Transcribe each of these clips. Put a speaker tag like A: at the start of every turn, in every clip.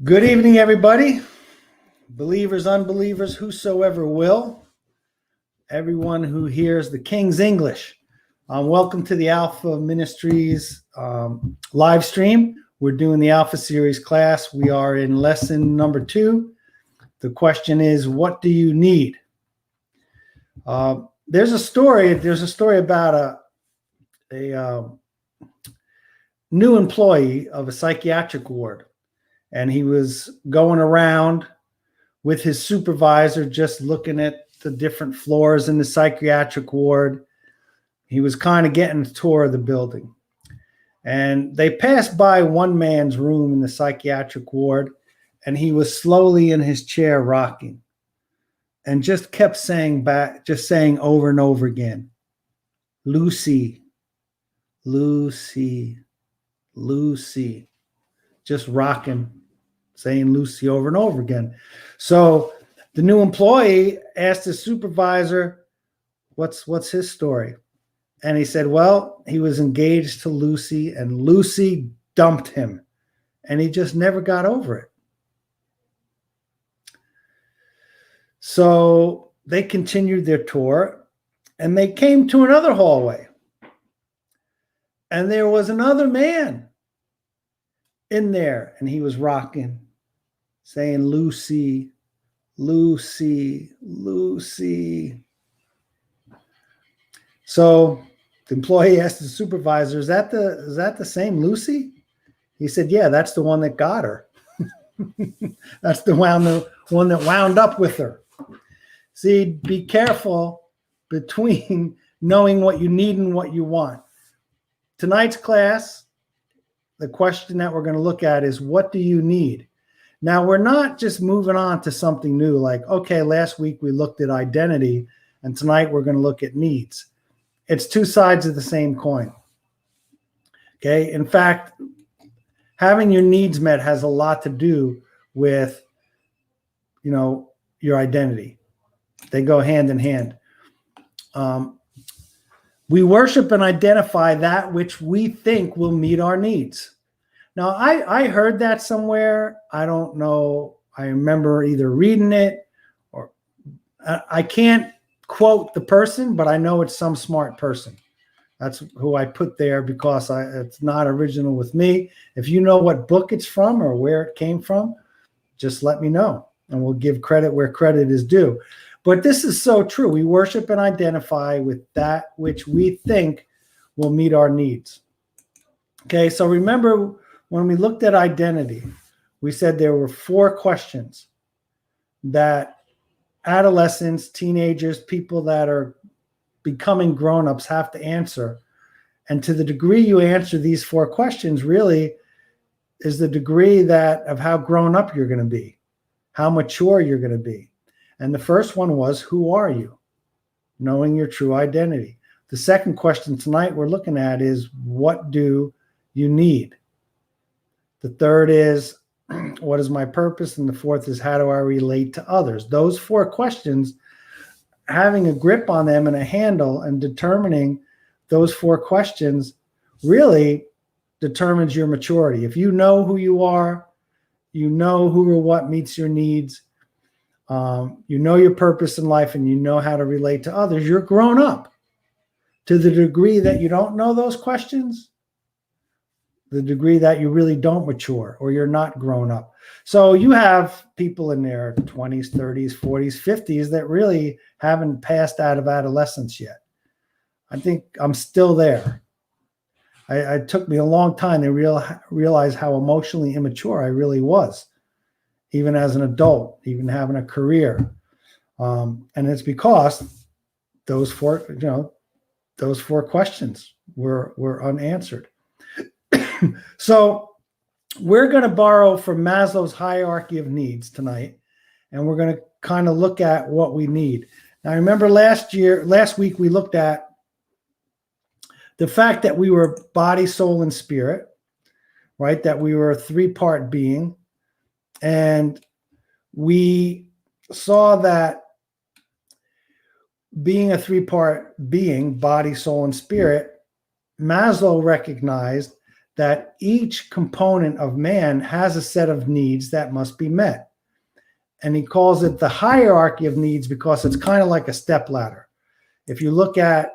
A: Good evening, everybody. Believers, unbelievers, whosoever will. Everyone who hears the King's English. Welcome to the Alpha Ministries live stream. We're doing the Alpha Series class. We are in lesson number 2. The question is, what do you need? There's a story about a new employee of a psychiatric ward. And he was going around with his supervisor, just looking at the different floors in the psychiatric ward. He was kind of getting a tour of the building. And they passed by one man's room in the psychiatric ward, and he was slowly in his chair rocking and just kept saying over and over again, Lucy, Lucy, Lucy, just rocking, saying Lucy over and over again. So the new employee asked his supervisor, what's his story? And he said, well, he was engaged to Lucy and Lucy dumped him and he just never got over it. So they continued their tour and they came to another hallway. And there was another man in there and he was rocking, saying, Lucy, Lucy, Lucy. So the employee asked the supervisor, is that the same Lucy? He said, yeah, that's the one that got her. That's the one that wound up with her. See, be careful between knowing what you need and what you want. Tonight's class, the question that we're going to look at is, what do you need? Now, we're not just moving on to something new, like, okay, last week we looked at identity, and tonight we're going to look at needs. It's two sides of the same coin. Okay, in fact, having your needs met has a lot to do with, your identity. They go hand in hand. We worship and identify that which we think will meet our needs. Now, I heard that somewhere. I don't know. I remember either reading it or I can't quote the person, but I know it's some smart person. That's who I put there because it's not original with me. If you know what book it's from or where it came from, just let me know and we'll give credit where credit is due. But this is so true. We worship and identify with that which we think will meet our needs. Okay, so remember when we looked at identity, we said there were 4 questions that adolescents, teenagers, people that are becoming grown-ups have to answer. And to the degree you answer these 4 questions really is the degree of how grown up you're going to be, how mature you're going to be. And the first one was, who are you? Knowing your true identity. The second question tonight we're looking at is, what do you need? The third is, what is my purpose? And the fourth is, how do I relate to others? Those 4 questions, having a grip on them and a handle and determining those 4 questions really determines your maturity. If you know who you are, you know who or what meets your needs, you know your purpose in life, and you know how to relate to others, you're grown up. To the degree that you don't know those questions, the degree that you really don't mature or you're not grown up. So you have people in their 20s, 30s, 40s, 50s that really haven't passed out of adolescence yet. I think I'm still there. It took me a long time to realize how emotionally immature I really was, even as an adult, even having a career. And it's because those 4 questions were unanswered. So we're going to borrow from Maslow's hierarchy of needs tonight, and we're going to kind of look at what we need. Now, remember last week we looked at the fact that we were body, soul, and spirit, right? That we were a 3-part being. And we saw that being a 3-part being, body, soul, and spirit, Maslow recognized that each component of man has a set of needs that must be met. And he calls it the hierarchy of needs because it's kind of like a step ladder. If you look at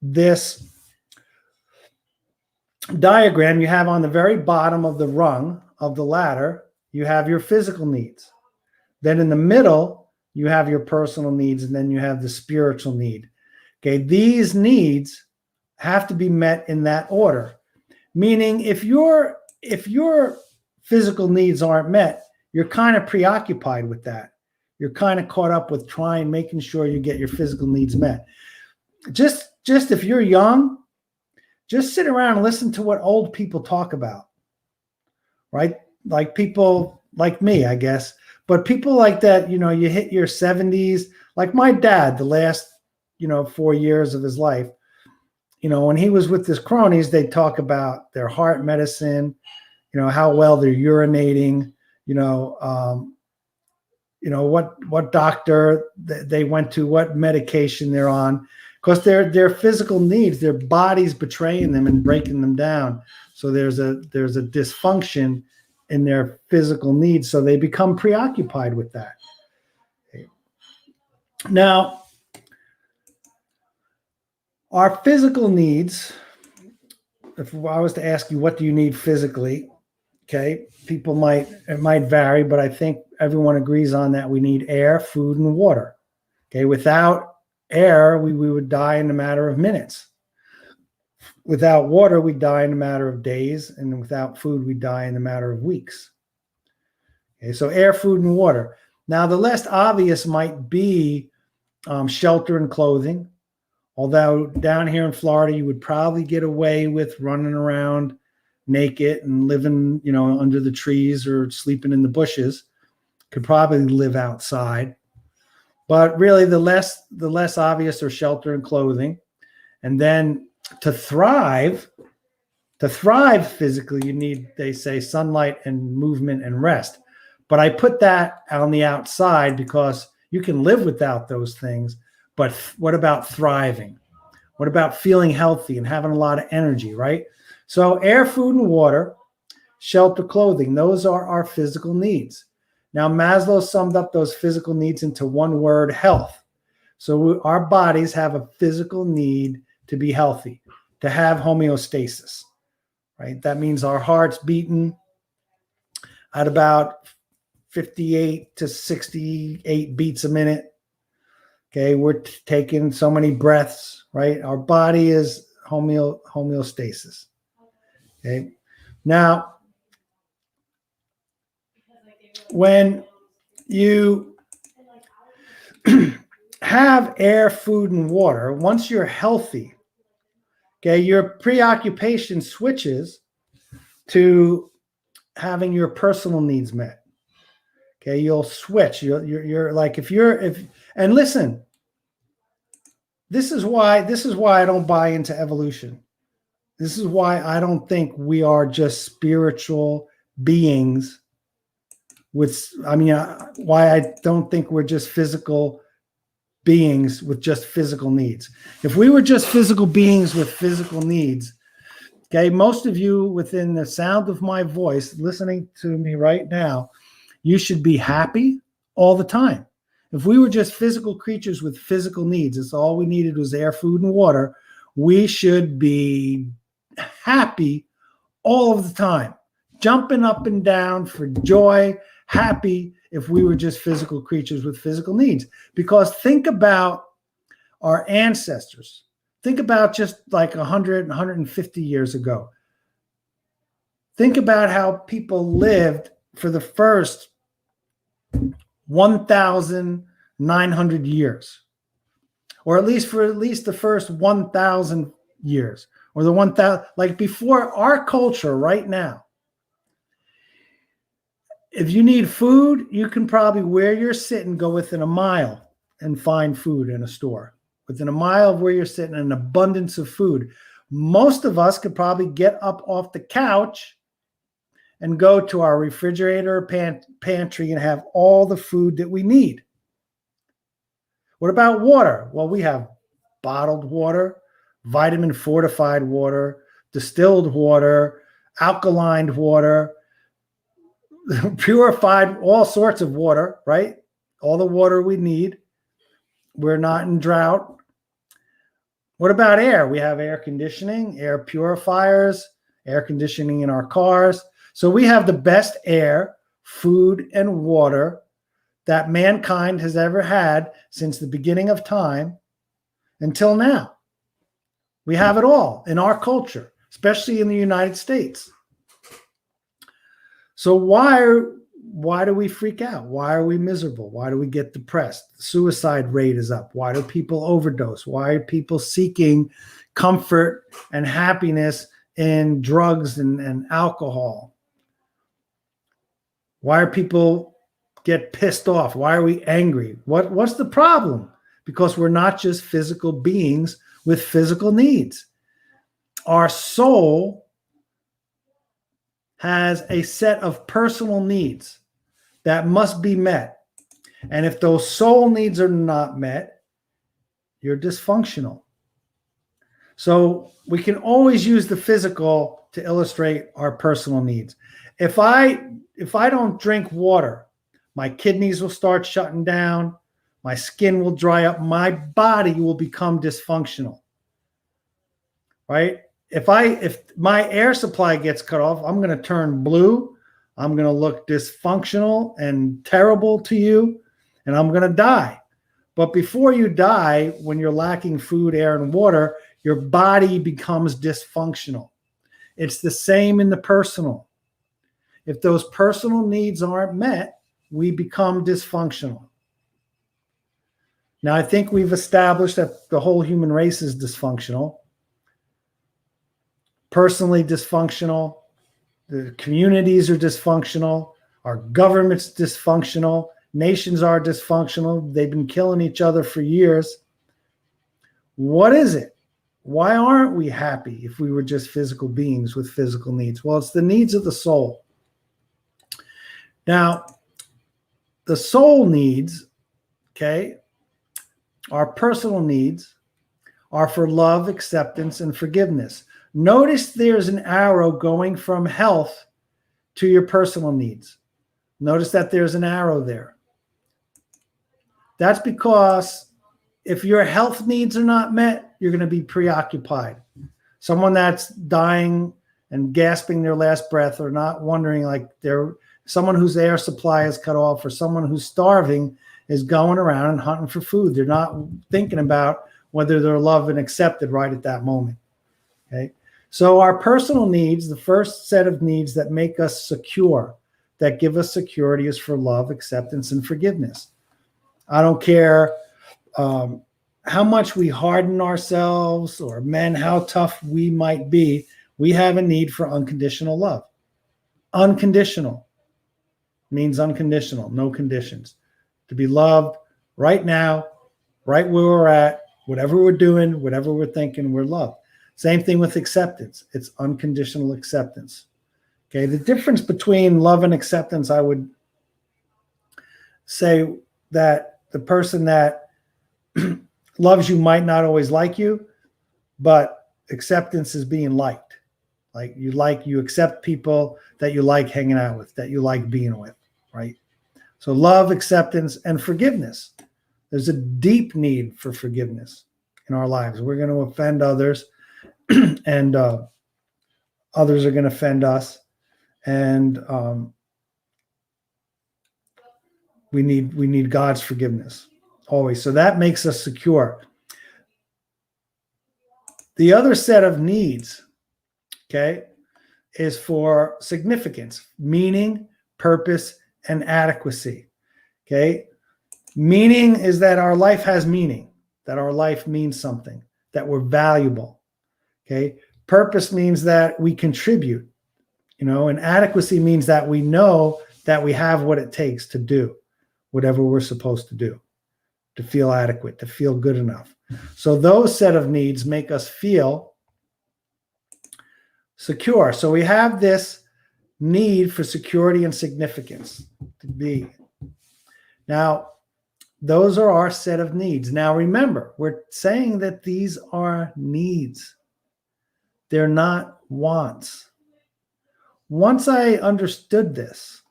A: this diagram, you have on the very bottom of the rung of the ladder, you have your physical needs. Then in the middle, you have your personal needs, and then you have the spiritual need. Okay, these needs have to be met in that order. Meaning if your physical needs aren't met, you're kind of preoccupied with that. You're kind of caught up with making sure you get your physical needs met. Just if you're young, just sit around and listen to what old people talk about, right? Like people like me, I guess, but people like that, you hit your 70s, like my dad, the last, 4 years of his life, when he was with his cronies, they talk about their heart medicine, how well they're urinating, what doctor they went to, what medication they're on, because their physical needs, their body's betraying them and breaking them down. So there's a dysfunction in their physical needs. So they become preoccupied with that. Now, our physical needs, if I was to ask you, what do you need physically? Okay, it might vary, but I think everyone agrees on that. We need air, food, and water. Okay, without air, we would die in a matter of minutes. Without water, we die in a matter of days, and without food, we die in a matter of weeks. Okay, so air, food, and water. Now, the less obvious might be shelter and clothing. Although down here in Florida, you would probably get away with running around naked and living, under the trees or sleeping in the bushes. Could probably live outside. But really, the less obvious are shelter and clothing. And then to thrive physically, you need, they say, sunlight and movement and rest. But I put that on the outside because you can live without those things. But what about thriving? What about feeling healthy and having a lot of energy, right? So air, food, and water, shelter, clothing, those are our physical needs. Now, Maslow summed up those physical needs into one word: health. So our bodies have a physical need to be healthy, to have homeostasis, right? That means our heart's beating at about 58 to 68 beats a minute. Okay, we're taking so many breaths, right? Our body is homeostasis. Okay, now when you have air, food, and water, once you're healthy, okay, your preoccupation switches to having your personal needs met. Okay, you'll switch. You're like, and listen, this is why I don't buy into evolution. This is why I don't think we are just spiritual beings why I don't think we're just physical beings with just physical needs. If we were just physical beings with physical needs, okay, most of you within the sound of my voice listening to me right now, you should be happy all the time. If we were just physical creatures with physical needs, it's all we needed was air, food, and water, we should be happy all of the time, jumping up and down for joy, happy, if we were just physical creatures with physical needs. Because think about our ancestors. Think about just like 100, 150 years ago. Think about how people lived for the first 1,900 years, or at least the first 1,000 years, or the 1,000, like before our culture right now. If you need food, you can probably, where you're sitting, go within a mile and find food in a store. Within a mile of where you're sitting, an abundance of food. Most of us could probably get up off the couch and go to our refrigerator or pantry and have all the food that we need. What about water? Well, we have bottled water, vitamin fortified water, distilled water, alkaline water, purified, all sorts of water, right? All the water we need. We're not in drought. What about air? We have air conditioning, air purifiers, air conditioning in our cars. So we have the best air, food, and water that mankind has ever had since the beginning of time until now. We have it all in our culture, especially in the United States. So why do we freak out? Why are we miserable? Why do we get depressed? The suicide rate is up. Why do people overdose? Why are people seeking comfort and happiness in drugs and alcohol? Why are people get pissed off? Why are we angry? What's the problem? Because we're not just physical beings with physical needs. Our soul has a set of personal needs that must be met. And if those soul needs are not met, you're dysfunctional. So we can always use the physical to illustrate our personal needs. If I don't drink water, my kidneys will start shutting down, my skin will dry up, my body will become dysfunctional. Right? If my air supply gets cut off, I'm going to turn blue. I'm going to look dysfunctional and terrible to you, and I'm going to die. But before you die, when you're lacking food, air, and water, your body becomes dysfunctional. It's the same in the personal. If those personal needs aren't met, we become dysfunctional. Now, I think we've established that the whole human race is dysfunctional. Personally dysfunctional, the communities are dysfunctional, our government's dysfunctional, nations are dysfunctional, they've been killing each other for years. What is it? Why aren't we happy if we were just physical beings with physical needs? Well, it's the needs of the soul. Now, the soul needs, okay, our personal needs are for love, acceptance, and forgiveness. Notice there's an arrow going from health to your personal needs. Notice that there's an arrow there. That's because if your health needs are not met, you're going to be preoccupied. Someone that's dying and gasping their last breath, or not wondering, like someone whose air supply is cut off, or someone who's starving is going around and hunting for food. They're not thinking about whether they're loved and accepted right at that moment. Okay. So our personal needs, the first set of needs that make us secure, that give us security, is for love, acceptance, and forgiveness. I don't care how much we harden ourselves, or men, how tough we might be, we have a need for unconditional love. Unconditional means unconditional, no conditions. To be loved right now, right where we're at, whatever we're doing, whatever we're thinking, we're loved. Same thing with acceptance. It's unconditional acceptance. Okay, the difference between love and acceptance, I would say that the person that loves you might not always like you, but acceptance is being liked. Like you accept people that you like hanging out with, that you like being with, right? So love, acceptance, and forgiveness. There's a deep need for forgiveness in our lives. We're going to offend others, and others are going to offend us, and we need God's forgiveness always. So that makes us secure. The other set of needs, okay, is for significance, meaning, purpose, and adequacy. Okay, meaning is that our life has meaning, that our life means something, that we're valuable. Okay, purpose means that we contribute, and adequacy means that we know that we have what it takes to do whatever we're supposed to do, to feel adequate, to feel good enough. So those set of needs make us feel secure. So we have this need for security and significance to be. Now, those are our set of needs. Now, remember, we're saying that these are needs. They're not wants. Once I understood this,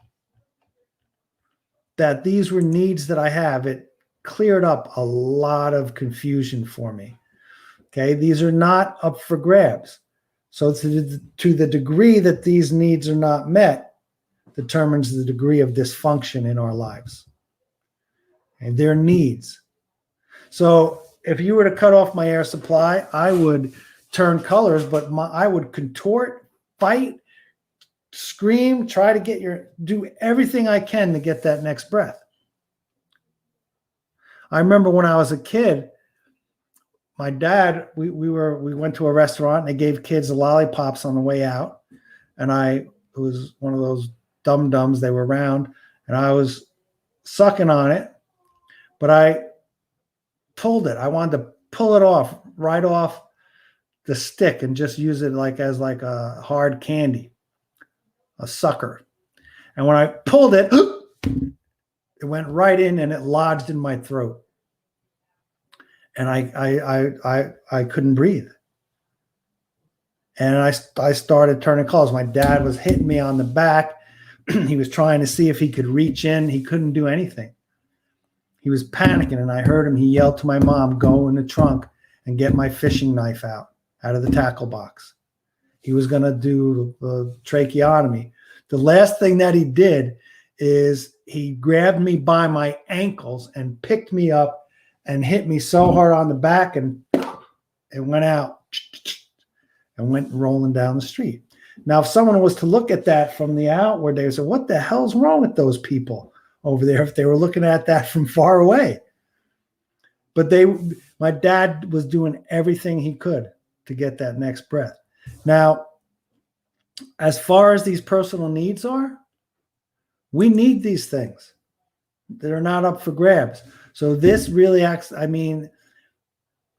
A: that these were needs that I have, it cleared up a lot of confusion for me. Okay, these are not up for grabs. So to the degree that these needs are not met determines the degree of dysfunction in our lives. And they're needs. So if you were to cut off my air supply, I would turn colors, but I would contort, fight, scream, try to do everything I can to get that next breath. I remember when I was a kid, my dad, we went to a restaurant and they gave kids lollipops on the way out. And it was one of those dum-dums, they were round, and I was sucking on it, but I pulled it. I wanted to pull it off, right off the stick, and just use it as a hard candy, a sucker. And when I pulled it, it went right in and it lodged in my throat. And I couldn't breathe. And I started turning colors. My dad was hitting me on the back. He was trying to see if he could reach in. He couldn't do anything. He was panicking, and I heard him. He yelled to my mom, "Go in the trunk and get my fishing knife out of the tackle box." He was going to do the tracheotomy. The last thing that he did is he grabbed me by my ankles and picked me up and hit me so hard on the back, and it went out and went rolling down the street. Now, if someone was to look at that from the outward, they would say, "What the hell's wrong with those people over there?" If they were looking at that from far away. But my dad was doing everything he could to get that next breath. Now, as far as these personal needs are, we need these things. They're not up for grabs. So this really acts,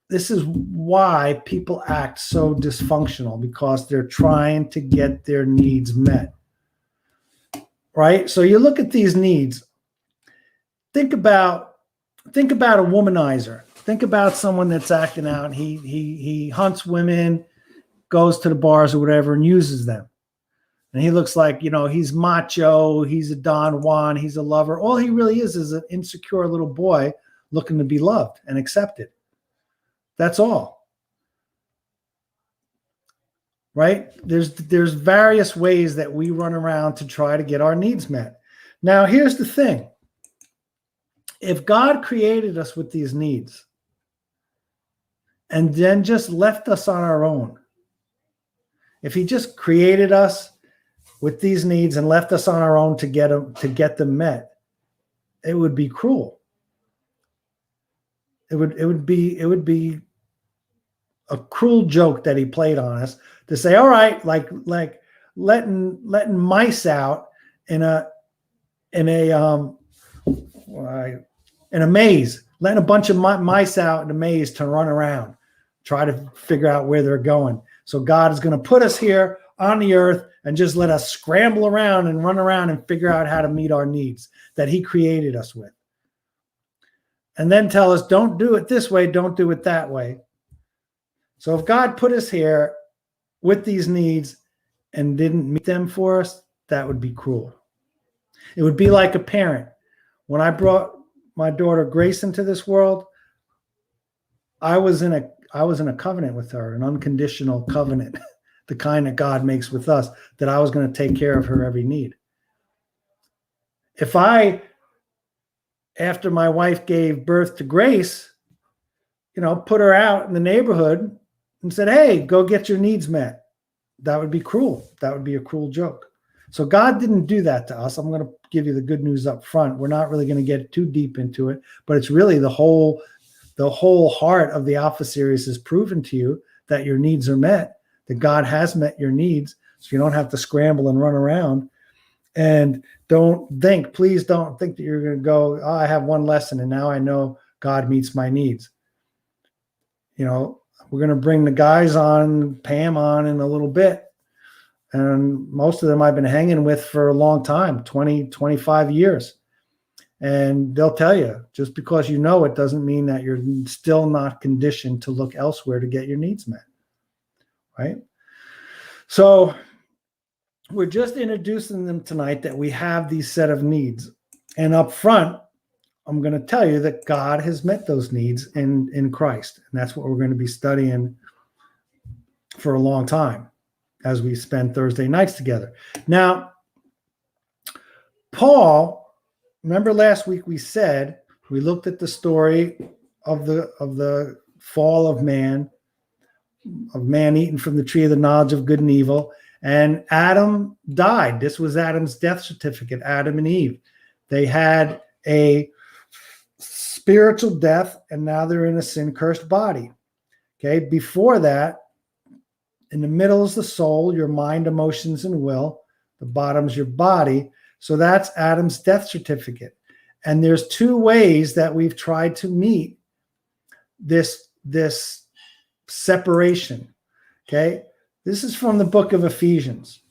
A: this is why people act so dysfunctional, because they're trying to get their needs met. Right? So you look at these needs. Think about a womanizer. Think about someone that's acting out. He hunts women, goes to the bars or whatever, and uses them. And he looks like, he's macho, he's a Don Juan, he's a lover. All he really is an insecure little boy looking to be loved and accepted. That's all. Right? There's various ways that we run around to try to get our needs met. Now, here's the thing. If God created us with these needs and then just left us on our own, if he just created us with these needs and left us on our own to get them met, it would be cruel. It would be a cruel joke that he played on us to say, all right, like letting mice out in a maze, letting a bunch of mice out in a maze to run around, try to figure out where they're going. So God is going to put us here on the earth and just let us scramble around and run around and figure out how to meet our needs that he created us with. And then tell us, don't do it this way, don't do it that way. So if God put us here with these needs and didn't meet them for us, that would be cruel. It would be like a parent. When I brought my daughter Grace into this world, I was in a covenant with her, an unconditional covenant, the kind that God makes with us, that I was going to take care of her every need. If after my wife gave birth to Grace, put her out in the neighborhood and said, "Hey, go get your needs met," that would be cruel. That would be a cruel joke. So God didn't do that to us. I'm going to give you the good news up front. We're not really going to get too deep into it, but it's really the whole heart of the Alpha series is proven to you that your needs are met, that God has met your needs, so you don't have to scramble and run around. And please don't think that you're going to go, "Oh, I have one lesson and now I know God meets my needs." We're going to bring the guys on, Pam on in a little bit. And most of them I've been hanging with for a long time, 20, 25 years. And they'll tell you, just because it doesn't mean that you're still not conditioned to look elsewhere to get your needs met. Right? So we're just introducing them tonight that we have these set of needs. And up front, I'm going to tell you that God has met those needs in Christ. And that's what we're going to be studying for a long time as we spend Thursday nights together. Now, Paul, remember last week we looked at the story of the fall of man eating from the tree of the knowledge of good and evil, and Adam died. This was Adam's death certificate, Adam and Eve. They had a spiritual death, and now they're in a sin-cursed body. Okay, before that, in the middle is the soul, your mind, emotions, and will. The bottom's your body. So that's Adam's death certificate. And there's two ways that we've tried to meet this separation. Okay, this is from the book of Ephesians.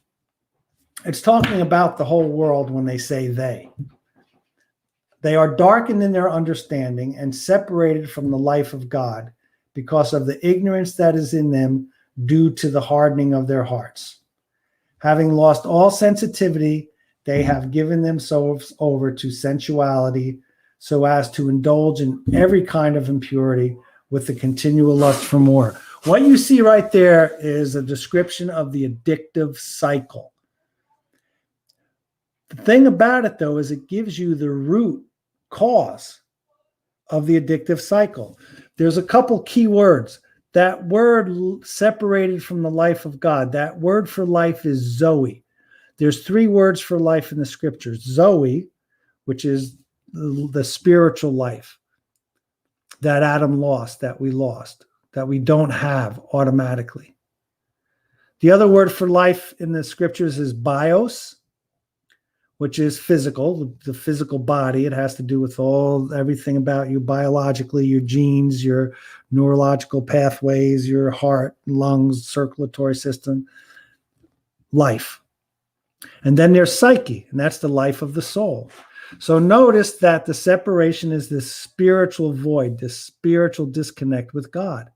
A: It's talking about the whole world when they say they. They are darkened in their understanding and separated from the life of God because of the ignorance that is in them due to the hardening of their hearts. Having lost all sensitivity, they have given themselves over to sensuality so as to indulge in every kind of impurity with the continual lust for more. What you see right there is a description of the addictive cycle. The thing about it, though, is it gives you the root cause of the addictive cycle. There's a couple key words. That word separated from the life of God, that word for life is Zoe. There's three words for life in the scriptures. Zoe, which is the spiritual life that Adam lost, that we lost, that we don't have automatically. The other word for life in the scriptures is bios, which is physical, the physical body. It has to do with everything about you biologically, your genes, your neurological pathways, your heart, lungs, circulatory system, life. And then there's psyche, and that's the life of the soul. So notice that the separation is this spiritual void, this spiritual disconnect with God.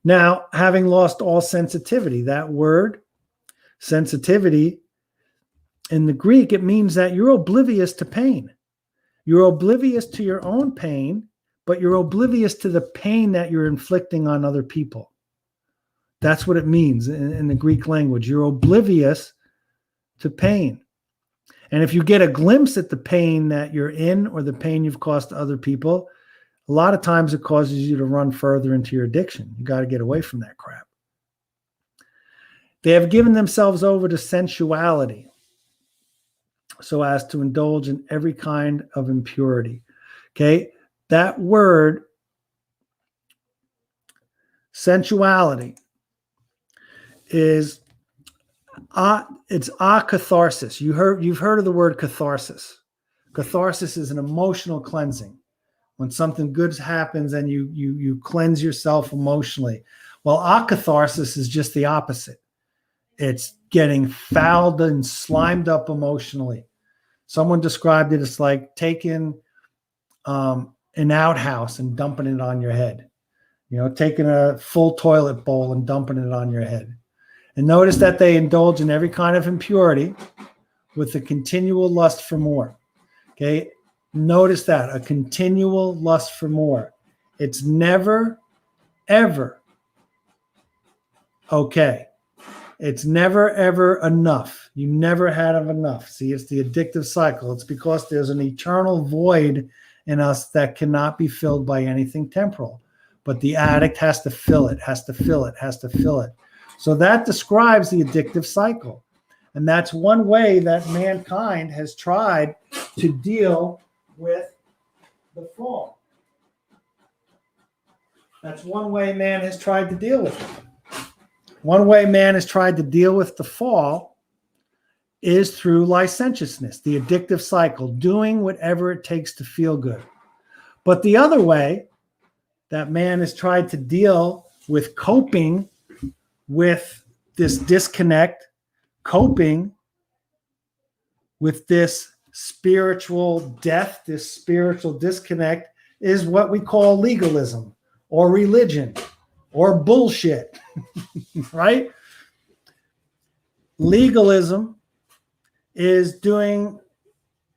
A: Now, having lost all sensitivity, that word, sensitivity, in the Greek, it means that you're oblivious to pain. You're oblivious to your own pain, but you're oblivious to the pain that you're inflicting on other people. That's what it means in the Greek language. You're oblivious to pain. And if you get a glimpse at the pain that you're in or the pain you've caused to other people, a lot of times it causes you to run further into your addiction. You got to get away from that crap. They have given themselves over to sensuality so as to indulge in every kind of impurity. Okay, that word, sensuality, is it's akatharsis. You've heard of the word catharsis. Catharsis is an emotional cleansing. When something good happens and you cleanse yourself emotionally. Well, akatharsis is just the opposite. It's getting fouled and slimed up emotionally. Someone described it as like taking an outhouse and dumping it on your head. You know, taking a full toilet bowl and dumping it on your head. And notice that they indulge in every kind of impurity with a continual lust for more. Okay, notice that, a continual lust for more. It's never, ever okay. It's never, ever enough. You never had enough. See, it's the addictive cycle. It's because there's an eternal void in us that cannot be filled by anything temporal. But the addict has to fill it, has to fill it, has to fill it. So that describes the addictive cycle. And that's one way that mankind has tried to deal with the fall. That's one way man has tried to deal with it. One way man has tried to deal with the fall is through licentiousness, the addictive cycle, doing whatever it takes to feel good. But the other way that man has tried to deal with coping with this disconnect, coping with this spiritual death, this spiritual disconnect, is what we call legalism or religion or bullshit, right? Legalism is doing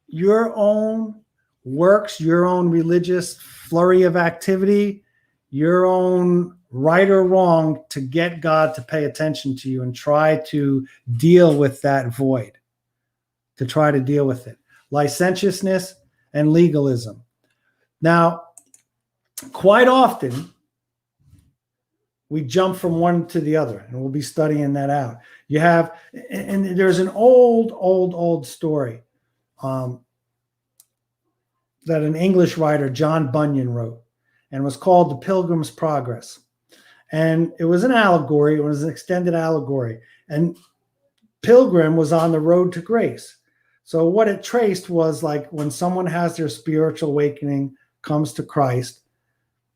A: your own works, your own religious flurry of activity, your own right or wrong to get God to pay attention to you and try to deal with that void, to try to deal with it. Licentiousness and legalism. Now, quite often, we jump from one to the other, and we'll be studying that out. You have, and there's an old story that an English writer, John Bunyan, wrote, and was called The Pilgrim's Progress. And it was an allegory. It was an extended allegory. And Pilgrim was on the road to grace. So what it traced was like when someone has their spiritual awakening, comes to Christ,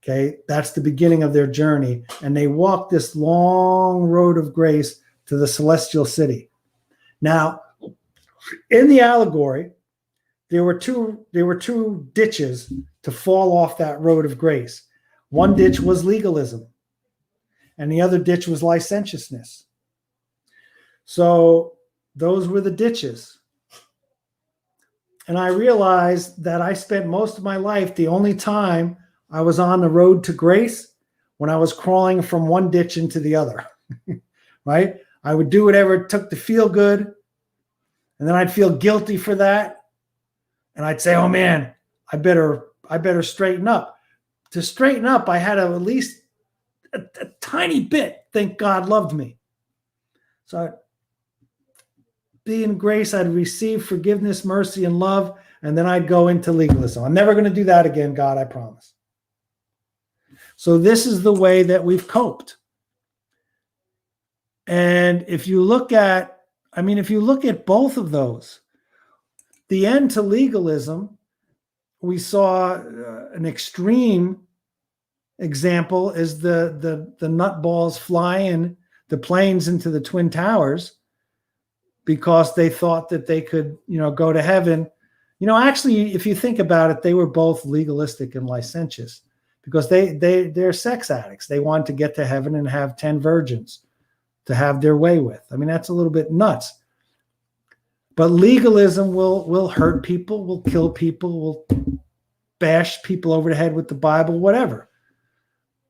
A: okay, that's the beginning of their journey. And they walk this long road of grace to the celestial city. Now, in the allegory, there were two ditches to fall off that road of grace. One ditch was legalism, and the other ditch was licentiousness. So those were the ditches. And I realized that I spent most of my life, the only time I was on the road to grace, when I was crawling from one ditch into the other, right? I would do whatever it took to feel good, and then I'd feel guilty for that. And I'd say, oh man, I better straighten up. To straighten up, I had to at least a tiny bit think God loved me. So I'd be in grace, I'd receive forgiveness, mercy, and love, and then I'd go into legalism. I'm never going to do that again, God, I promise. So this is the way that we've coped. And if you look at both of those, the end to legalism, we saw an extreme example is the nutballs flying the planes into the Twin Towers because they thought that they could, go to heaven. Actually, if you think about it, they were both legalistic and licentious because they're sex addicts. They wanted to get to heaven and have 10 virgins to have their way with. I mean, that's a little bit nuts. But legalism will hurt people, will kill people, will bash people over the head with the Bible, whatever.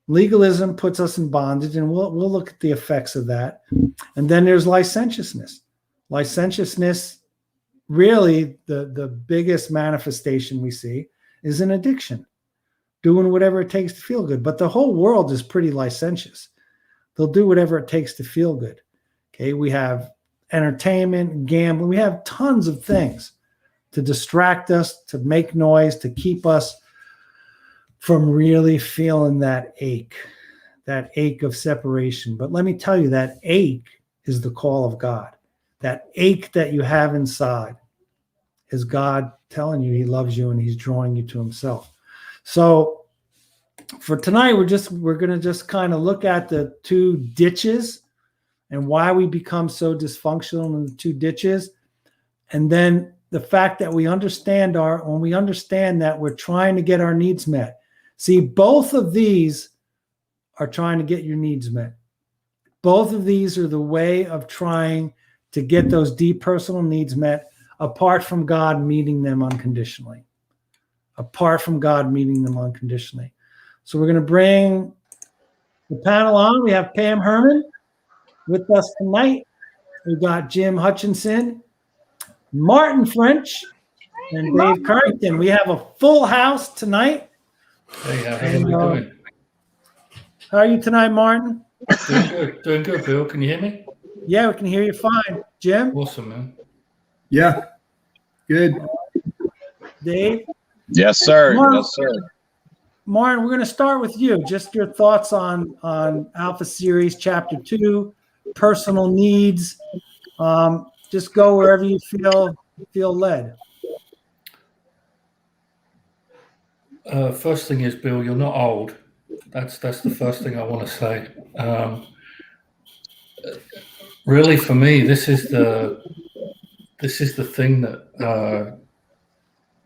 A: Legalism puts us in bondage, and we'll look at the effects of that. And then there's licentiousness. Licentiousness, really, the biggest manifestation we see is an addiction, doing whatever it takes to feel good. But the whole world is pretty licentious. They'll do whatever it takes to feel good. Okay, we have entertainment, gambling. We have tons of things to distract us, to make noise, to keep us from really feeling that ache of separation. But let me tell you, that ache is the call of God. That ache that you have inside is God telling you he loves you and he's drawing you to himself. So for tonight, we're going to just kind of look at the two ditches and why we become so dysfunctional in the two ditches. And then the fact that when we understand that we're trying to get our needs met. See, both of these are trying to get your needs met. Both of these are the way of trying to get those deep personal needs met apart from God meeting them unconditionally. Apart from God meeting them unconditionally. So we're going to bring the panel on. We have Pam Herman with us tonight. We've got Jim Hutchinson, Martin French, and Dave Currington. We have a full house tonight.
B: Hey, how are you doing?
A: How are you tonight, Martin?
B: Doing good, Bill. Can you hear me?
A: Yeah, we can hear you fine. Jim?
B: Awesome, man.
C: Yeah, good.
A: Dave?
D: Yes, sir.
A: Martin,
D: yes, sir.
A: Martin, we're going to start with you. Just your thoughts on Alpha Series Chapter 2, personal needs. Just go wherever you feel led.
B: First thing is, Bill, you're not old. That's the first thing I want to say. Really, for me, this is the thing that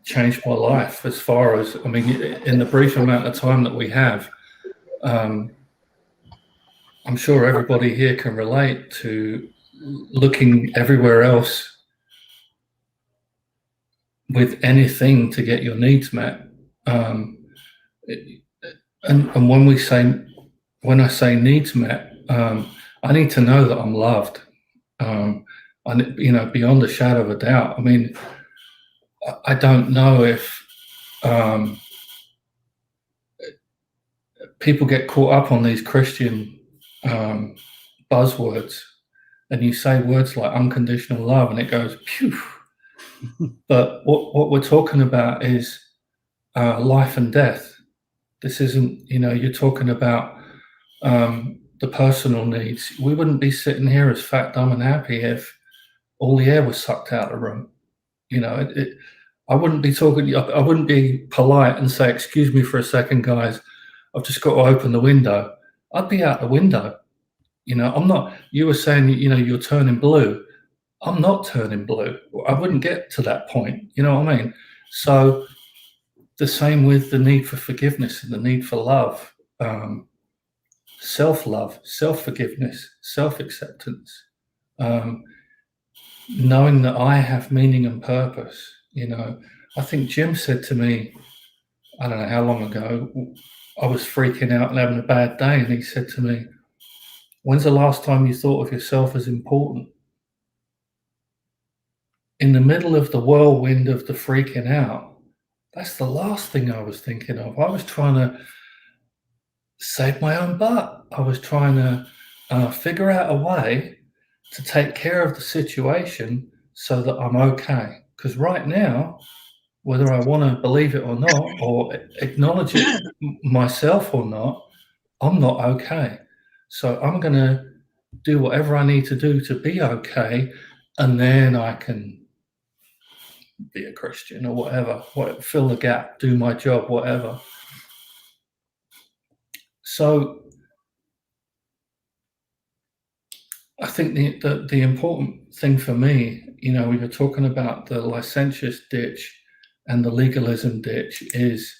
B: changed my life. As far as in the brief amount of time that we have, I'm sure everybody here can relate to looking everywhere else with anything to get your needs met. And when I say needs met, I need to know that I'm loved. Beyond a shadow of a doubt. I mean, I don't know if people get caught up on these Christian buzzwords, and you say words like unconditional love, and it goes phew. But what we're talking about is life and death. This isn't, you're talking about the personal needs. We wouldn't be sitting here as fat, dumb, and happy if all the air was sucked out of the room. I wouldn't be talking. I wouldn't be polite and say, "Excuse me for a second, guys. I've just got to open the window." I'd be out the window. I'm not. You were saying, you're turning blue. I'm not turning blue. I wouldn't get to that point. You know what I mean? So the same with the need for forgiveness and the need for love, self-love, self-forgiveness, self-acceptance, knowing that I have meaning and purpose. I think Jim said to me, I don't know how long ago, I was freaking out and having a bad day, and he said to me, "When's the last time you thought of yourself as important?" In the middle of the whirlwind of the freaking out, that's the last thing I was thinking of. I was trying to save my own butt. I was trying to figure out a way to take care of the situation so that I'm okay. Because right now, whether I want to believe it or not, or acknowledge it myself or not, I'm not okay. So I'm going to do whatever I need to do to be okay, and then I can be a Christian or whatever, fill the gap, do my job, whatever. So I think the important thing for me, we were talking about the licentious ditch and the legalism ditch, is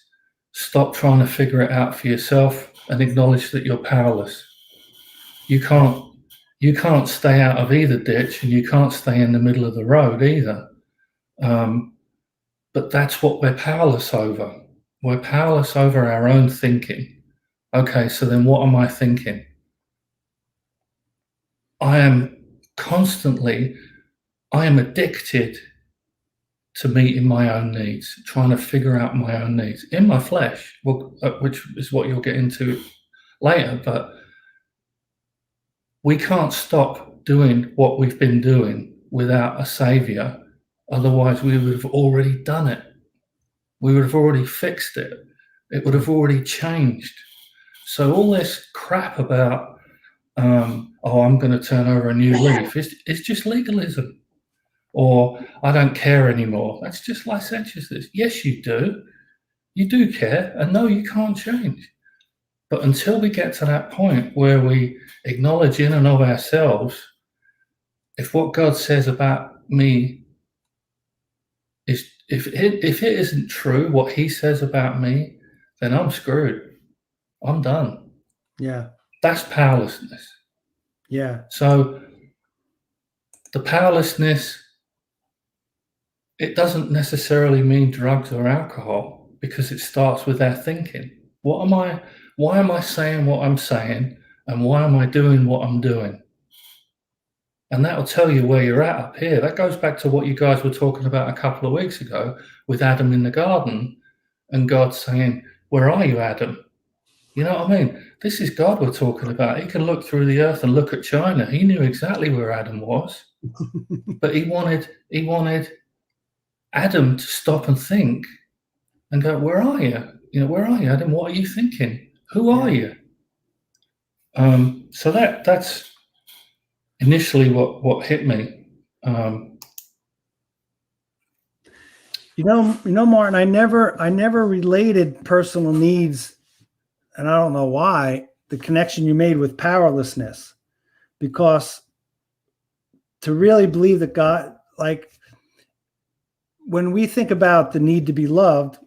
B: stop trying to figure it out for yourself and acknowledge that you're powerless. You can't stay out of either ditch, and you can't stay in the middle of the road either. But that's what we're powerless over. We're powerless over our own thinking. Okay, so then what am I thinking? I am addicted to meeting my own needs, trying to figure out my own needs in my flesh, which is what you'll get into later. But we can't stop doing what we've been doing without a savior. Otherwise, we would have already done it. We would have already fixed it. It would have already changed. So all this crap about, I'm going to turn over a new leaf, it's just legalism. Or I don't care anymore. That's just licentiousness. Yes, you do. You do care, and no, you can't change. But until we get to that point where we acknowledge in and of ourselves, if what God says about me is, if it isn't true, what He says about me, then I'm screwed. I'm done.
A: Yeah.
B: That's powerlessness.
A: Yeah.
B: So the powerlessness, it doesn't necessarily mean drugs or alcohol, because it starts with our thinking. Why am I saying what I'm saying, and why am I doing what I'm doing? And that'll tell you where you're at up here. That goes back to what you guys were talking about a couple of weeks ago with Adam in the garden, and God saying, "Where are you, Adam?" You know what I mean? This is God we're talking about. He can look through the earth and look at China. He knew exactly where Adam was, but he wanted Adam to stop and think and go, "Where are you? Where are you, Adam? What are you thinking? Who are you?" So that's initially what hit me.
A: Martin, I never related personal needs, and I don't know why, the connection you made with powerlessness, because to really believe that God, like when we think about the need to be loved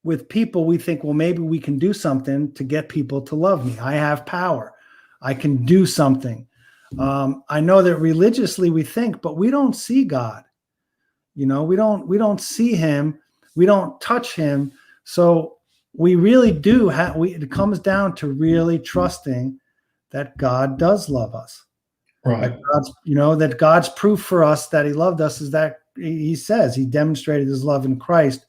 A: with people, we think, well, maybe we can do something to get people to love me. I have power. I can do something. I know that religiously we think, but we don't see God. You know, we don't see him. We don't touch him. So we really do have, it comes down to really trusting that God does love us.
B: Right.
A: That God's proof for us that he loved us is that he says he demonstrated his love in Christ.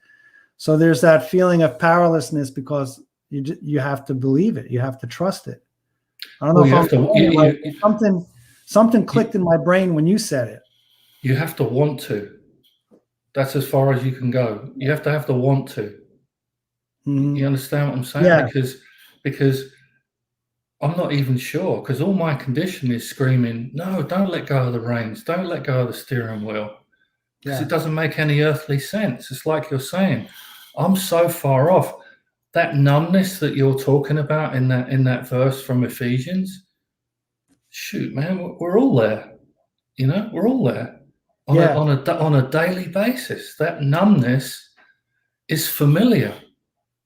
A: So there's that feeling of powerlessness because you have to believe it. You have to trust it. I don't know if something clicked in my brain when you said it.
B: You have to want to. That's as far as you can go. You have to want to.
A: Mm-hmm.
B: You understand what I'm saying?
A: Yeah.
B: Because I'm not even sure, because all my condition is screaming, no, don't let go of the reins. Don't let go of the steering wheel. Because it doesn't make any earthly sense. It's like you're saying, I'm so far off. That numbness that you're talking about in that verse from Ephesians, shoot, man, we're all there. You know, we're all there on a daily basis. That numbness is familiar.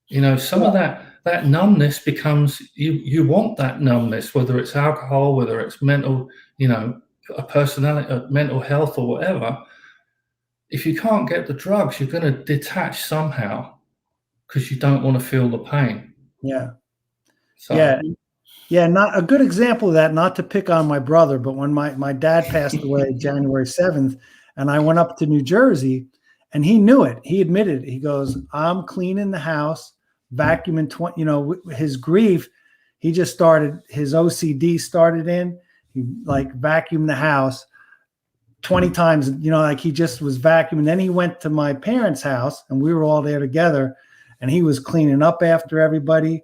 B: You know, some of that numbness becomes you want that numbness, whether it's alcohol, whether it's mental, you know, a personality, mental health, or whatever. If you can't get the drugs, you're going to detach somehow because you don't want to feel the pain.
A: Yeah.
B: So.
A: Yeah. Not a good example of that, not to pick on my brother, but when my dad passed away January 7th, and I went up to New Jersey, and he knew it. He admitted it. He goes, I'm cleaning the house, vacuuming, his grief, he just started, his OCD started in, he like vacuumed the house 20 times, like he just was vacuuming. Then he went to my parents' house and we were all there together and he was cleaning up after everybody.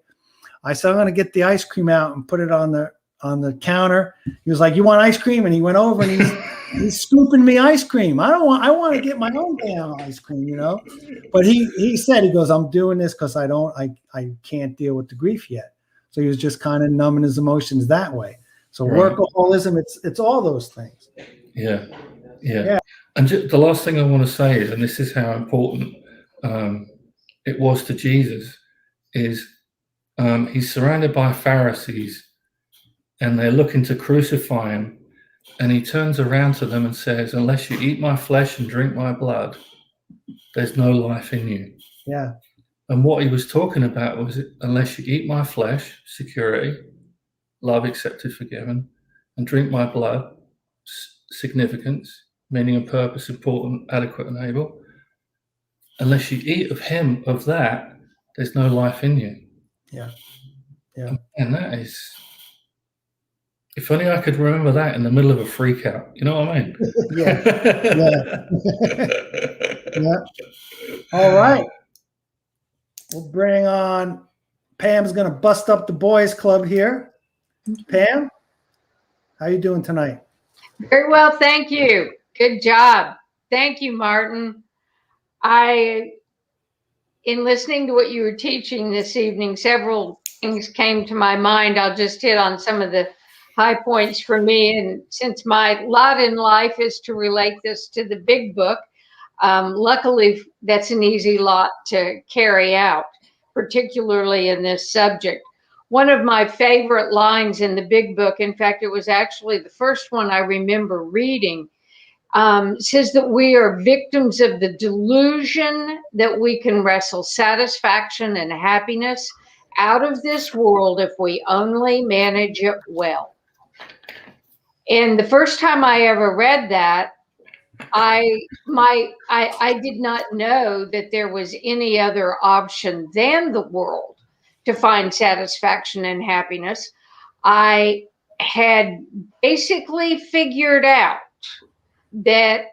A: I said, I'm going to get the ice cream out and put it on the counter. He was like, you want ice cream? And he went over and he's scooping me ice cream. I want to get my own damn ice cream, But he said, he goes, I'm doing this because I can't deal with the grief yet. So he was just kind of numbing his emotions that way. So workaholism, it's all those things.
B: Yeah. And the last thing I want to say is, and this is how important it was to Jesus, is he's surrounded by Pharisees and they're looking to crucify him. And he turns around to them and says, unless you eat my flesh and drink my blood, there's no life in you.
A: Yeah.
B: And what he was talking about was, unless you eat my flesh, security, love, accepted, forgiven, and drink my blood, significance, meaning and purpose, important, adequate, and able. Unless you eat of that, there's no life in you.
A: Yeah.
B: And that is, if only I could remember that in the middle of a freak out. You know what I mean?
A: Yeah. All right. We'll bring on, Pam's going to bust up the boys club here. Pam, how you doing tonight?
D: Very well, thank you. Good job. Thank you, Martin. In listening to what you were teaching this evening, several things came to my mind. I'll just hit on some of the high points for me. And since my lot in life is to relate this to the big book, luckily that's an easy lot to carry out, particularly in this subject. One of my favorite lines in the big book, in fact, it was actually the first one I remember reading, says that we are victims of the delusion that we can wrestle satisfaction and happiness out of this world if we only manage it well. And the first time I ever read that, I did not know that there was any other option than the world to find satisfaction and happiness. I had basically figured out that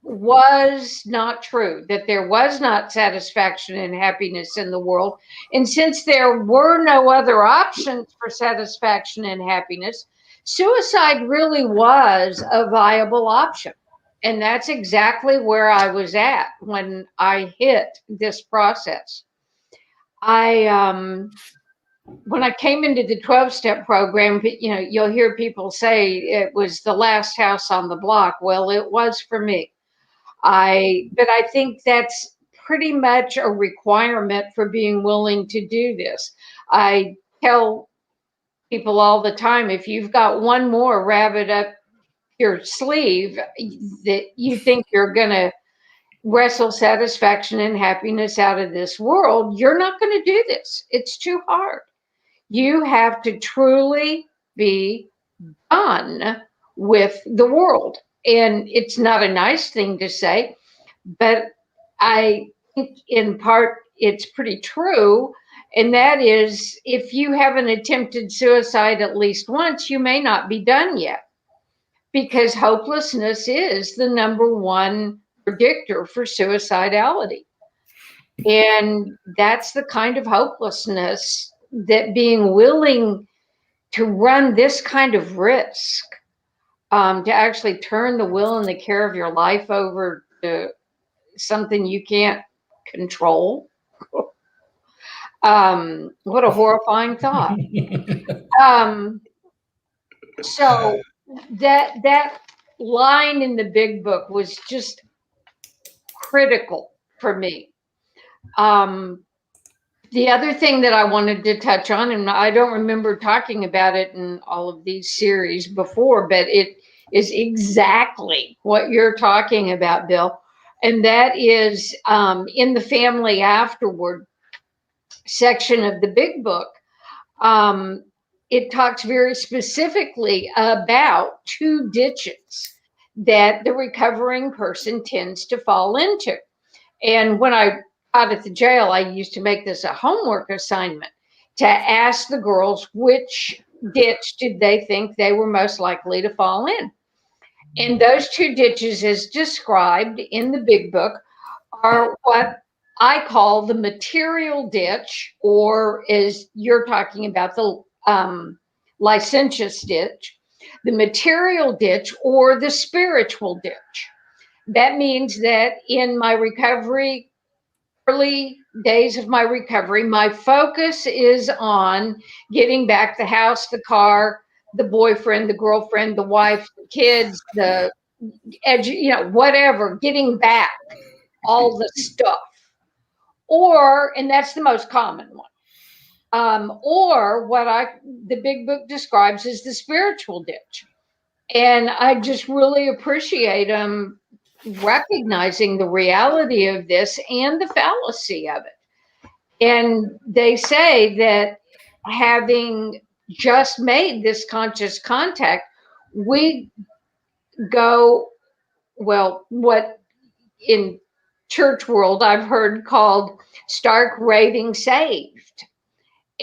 D: was not true, that there was not satisfaction and happiness in the world. And since there were no other options for satisfaction and happiness, suicide really was a viable option. And that's exactly where I was at when I hit this process. When I came into the 12-step program, you'll hear people say it was the last house on the block. Well, it was for me. But I think that's pretty much a requirement for being willing to do this. I tell people all the time, if you've got one more rabbit up your sleeve that you think you're going to wrestle satisfaction and happiness out of this world, you're not going to do this. It's too hard. You have to truly be done with the world. And it's not a nice thing to say, but I think in part it's pretty true. And that is, if you haven't attempted suicide at least once, you may not be done yet, because hopelessness is the number one predictor for suicidality. And that's the kind of hopelessness that being willing to run this kind of risk, to actually turn the will and the care of your life over to something you can't control. What a horrifying thought. So that line in the big book was just critical for me. The other thing that I wanted to touch on, and I don't remember talking about it in all of these series before, but it is exactly what you're talking about, Bill. And that is in the Family Afterward section of the big book. It talks very specifically about two ditches that the recovering person tends to fall into. And when I out at the jail, I used to make this a homework assignment to ask the girls which ditch did they think they were most likely to fall in. And those two ditches, as described in the big book, are what I call the material ditch, or as you're talking about, the licentious ditch, the material ditch, or the spiritual ditch. That means that in my recovery, early days of my recovery, my focus is on getting back the house, the car, the boyfriend, the girlfriend, the wife, the kids, the whatever, getting back all the stuff. Or, and that's the most common one, or what the big book describes as the spiritual ditch. And I just really appreciate recognizing the reality of this and the fallacy of it. And they say that having just made this conscious contact, we go, well, what in church world I've heard called stark raving saved.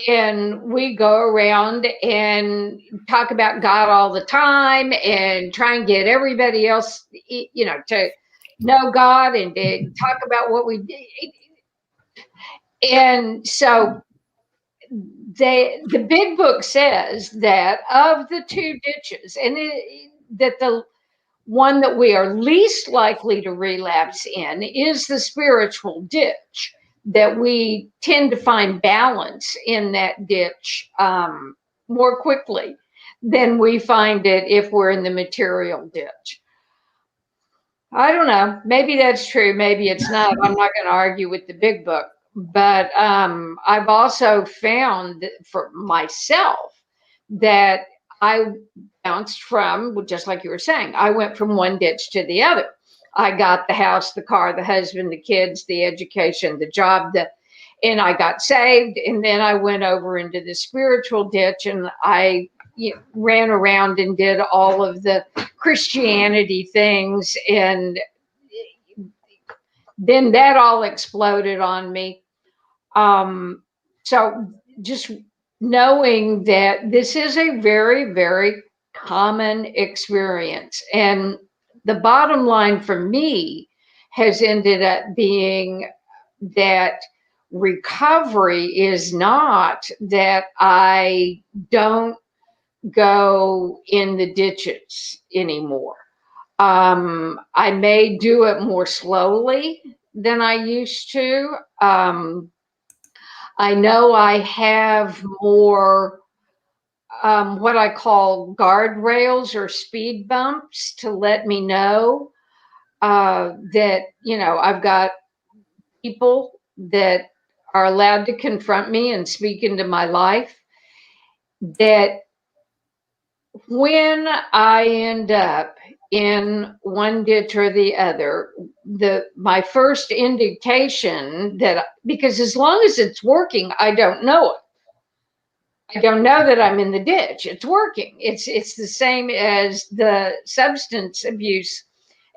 D: And we go around and talk about God all the time and try and get everybody else, to know God and to talk about what we did. And so the big book says that of the two ditches, and that the one that we are least likely to relapse in is the spiritual ditch, that we tend to find balance in that ditch more quickly than we find it if we're in the material ditch. I don't know. Maybe that's true. Maybe it's not. I'm not going to argue with the big book. But I've also found for myself that I bounced from, just like you were saying, I went from one ditch to the other. I got the house, the car, the husband, the kids, the education, the job, and I got saved. And then I went over into the spiritual ditch, and I ran around and did all of the Christianity things. And then that all exploded on me. So just knowing that this is a very, very common experience. And the bottom line for me has ended up being that recovery is not that I don't go in the ditches anymore. I may do it more slowly than I used to. I know I have more what I call guardrails or speed bumps to let me know that, I've got people that are allowed to confront me and speak into my life. that when I end up in one ditch or the other, my first indication that, because as long as it's working, I don't know it. I don't know that I'm in the ditch. It's working. It's the same as the substance abuse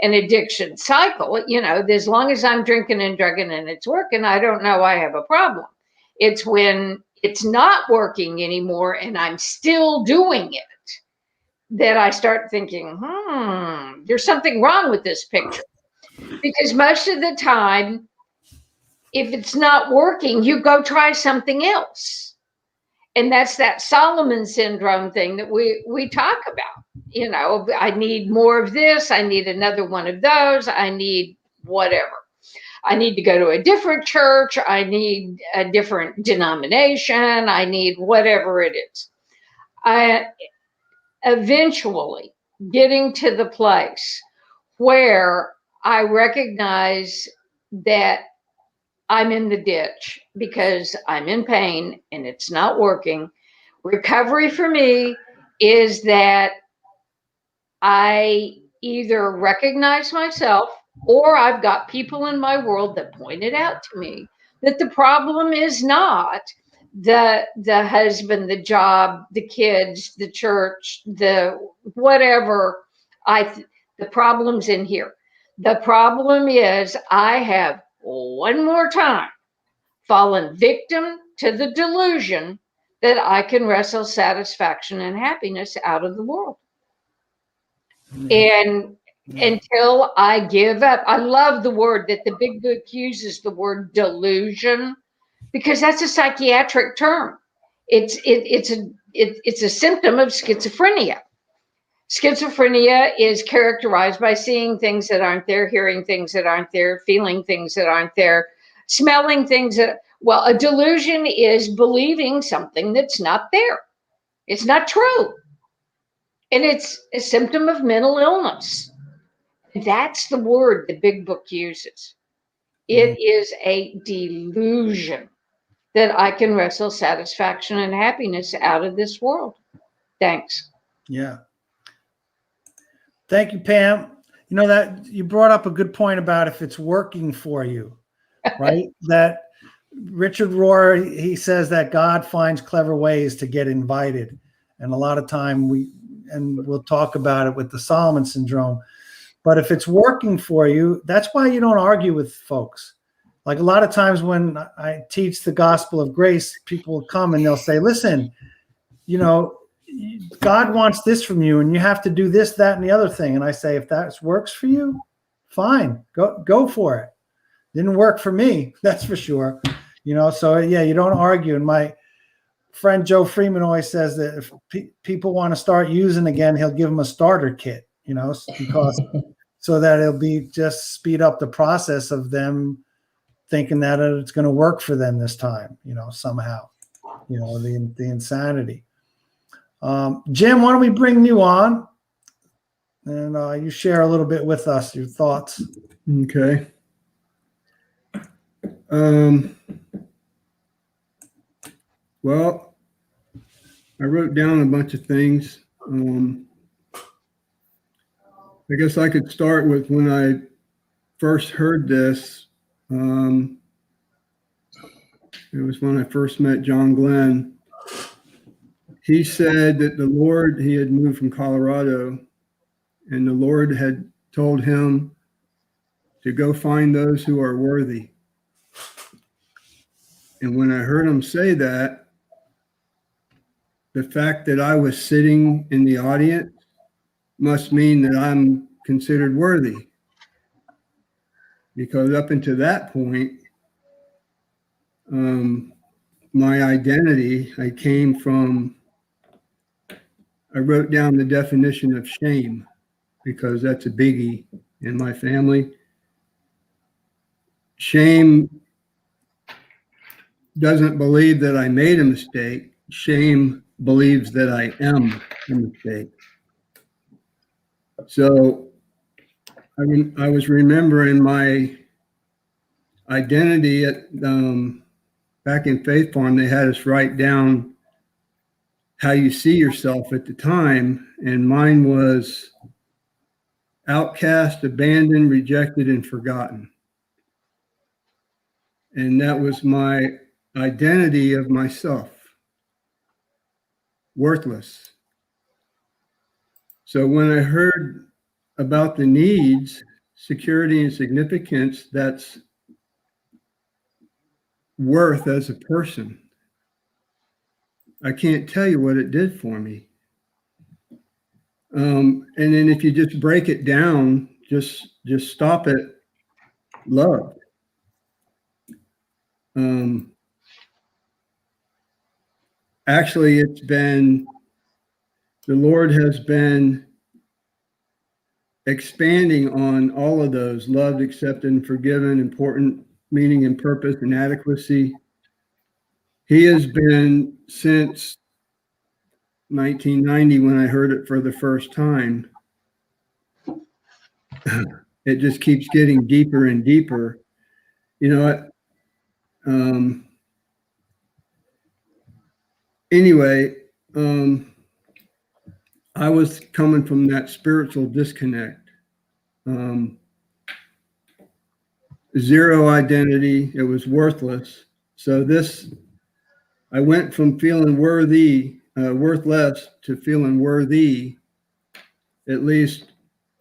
D: and addiction cycle. You know, as long as I'm drinking and drugging and it's working, I don't know I have a problem. It's when it's not working anymore and I'm still doing it that I start thinking, there's something wrong with this picture. Because most of the time, if it's not working, you go try something else. And that's that Solomon syndrome thing that we talk about. You know, I need more of this. I need another one of those. I need whatever. I need to go to a different church. I need a different denomination. I need whatever it is. Eventually getting to the place where I recognize that I'm in the ditch because I'm in pain and it's not working. Recovery for me is that I either recognize myself or I've got people in my world that pointed out to me that the problem is not the husband, the job, the kids, the church, the whatever. The problem's in here. The problem is I have one more time fallen victim to the delusion that I can wrestle satisfaction and happiness out of the world. And until I give up, I love the word that the big book uses, the word delusion, because that's a psychiatric term. It's a symptom of schizophrenia. Schizophrenia is characterized by seeing things that aren't there, hearing things that aren't there, feeling things that aren't there, smelling things that, well, a delusion is believing something that's not there. It's not true. And it's a symptom of mental illness. That's the word the big book uses. It is a delusion that I can wrestle satisfaction and happiness out of this world. Thanks.
A: Yeah. Thank you, Pam. You know, that you brought up a good point about if it's working for you, right? That Richard Rohr, he says that God finds clever ways to get invited. And a lot of time we'll talk about it with the Solomon syndrome. But if it's working for you, that's why you don't argue with folks. Like a lot of times when I teach the gospel of grace, people will come and they'll say, listen, you know, God wants this from you and you have to do this, that, and the other thing. And I say, if that works for you, fine, go for it. Didn't work for me, that's for sure. You know, so yeah, you don't argue. And my friend Joe Freeman always says that if people want to start using again, he'll give them a starter kit, you know, because so that it'll be just speed up the process of them thinking that it's going to work for them this time, you know, somehow, you know, the insanity. Jim, why don't we bring you on and you share a little bit with us, your thoughts.
C: Okay. Well, I wrote down a bunch of things. I guess I could start with when I first heard this. It was when I first met John Glenn. He said that the Lord, he had moved from Colorado, and the Lord had told him to go find those who are worthy. And when I heard him say that, the fact that I was sitting in the audience must mean that I'm considered worthy. Because up until that point, my identity, I wrote down the definition of shame because that's a biggie in my family. Shame doesn't believe that I made a mistake. Shame believes that I am a mistake. So I was remembering my identity at back in Faith Farm. They had us write down how you see yourself at the time. And mine was outcast, abandoned, rejected, and forgotten. And that was my identity of myself. Worthless. So when I heard about the needs, security and significance, that's worth as a person. I can't tell you what it did for me. And then if you just break it down, just stop at love. Actually, it's been, the Lord has been expanding on all of those: loved, accepted, and forgiven, important, meaning and purpose, and adequacy. He has been, since 1990, when I heard it for the first time, it just keeps getting deeper and deeper. You know, anyway, I was coming from that spiritual disconnect. Zero identity. It was worthless. So I went from feeling worthy, worthless, to feeling worthy. At least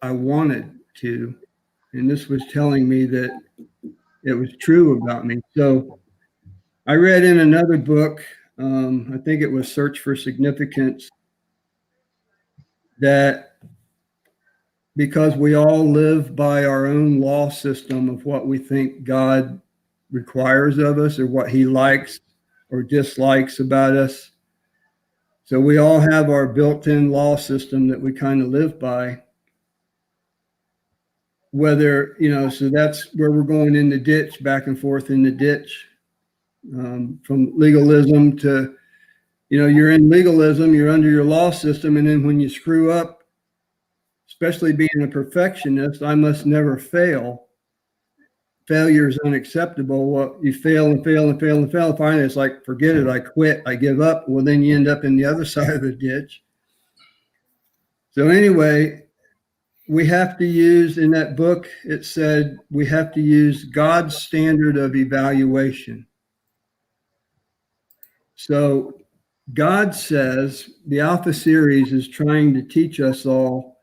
C: I wanted to. And this was telling me that it was true about me. So I read in another book, I think it was Search for Significance, that because we all live by our own law system of what we think God requires of us, or what he likes or dislikes about us. So we all have our built-in law system that we kind of live by. Whether, so that's where we're going in the ditch, back and forth in the ditch, from legalism to, you're in legalism, you're under your law system. And then when you screw up, especially being a perfectionist, I must never fail. Failure is unacceptable. Well, you fail and fail and fail and fail. Finally, it's like, forget it. I quit. I give up. Well, then you end up in the other side of the ditch. So anyway, we have to use, in that book, it said we have to use God's standard of evaluation. So God says, the Alpha series is trying to teach us all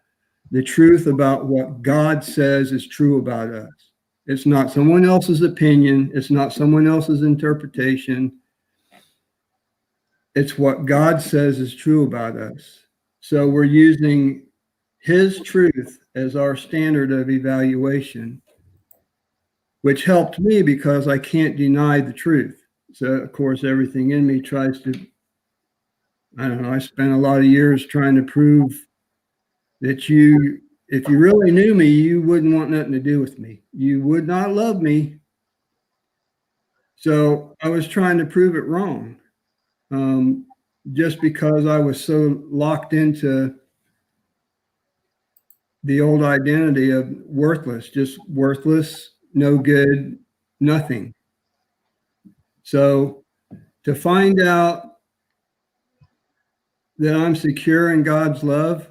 C: the truth about what God says is true about us. It's not someone else's opinion. It's not someone else's interpretation. It's what God says is true about us. So we're using his truth as our standard of evaluation, which helped me because I can't deny the truth. So, of course, everything in me tries to, I don't know, I spent a lot of years trying to prove that if you really knew me, you wouldn't want nothing to do with me. You would not love me. So I was trying to prove it wrong, just because I was so locked into the old identity of worthless, just worthless, no good, nothing. So to find out that I'm secure in God's love,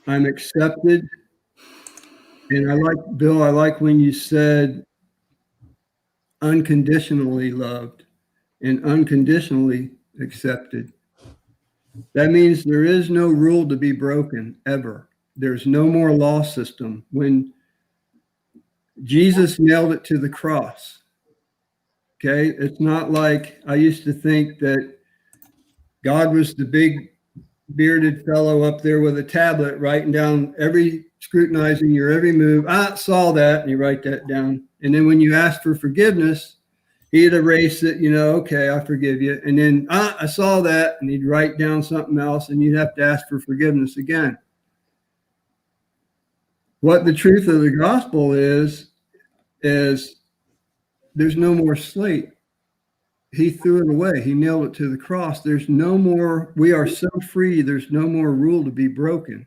C: I'm accepted. And I like, Bill, I like when you said unconditionally loved and unconditionally accepted. That means there is no rule to be broken ever. There's no more law system. When Jesus nailed it to the cross, okay, it's not like I used to think that God was the big bearded fellow up there with a tablet writing down scrutinizing your every move. I saw that, and you write that down. And then when you ask for forgiveness, he'd erase it, okay, I forgive you. And then I saw that, and he'd write down something else, and you'd have to ask for forgiveness again. What the truth of the gospel is there's no more slate. He threw it away. He nailed it to the cross. There's no more. We are so free. There's no more rule to be broken.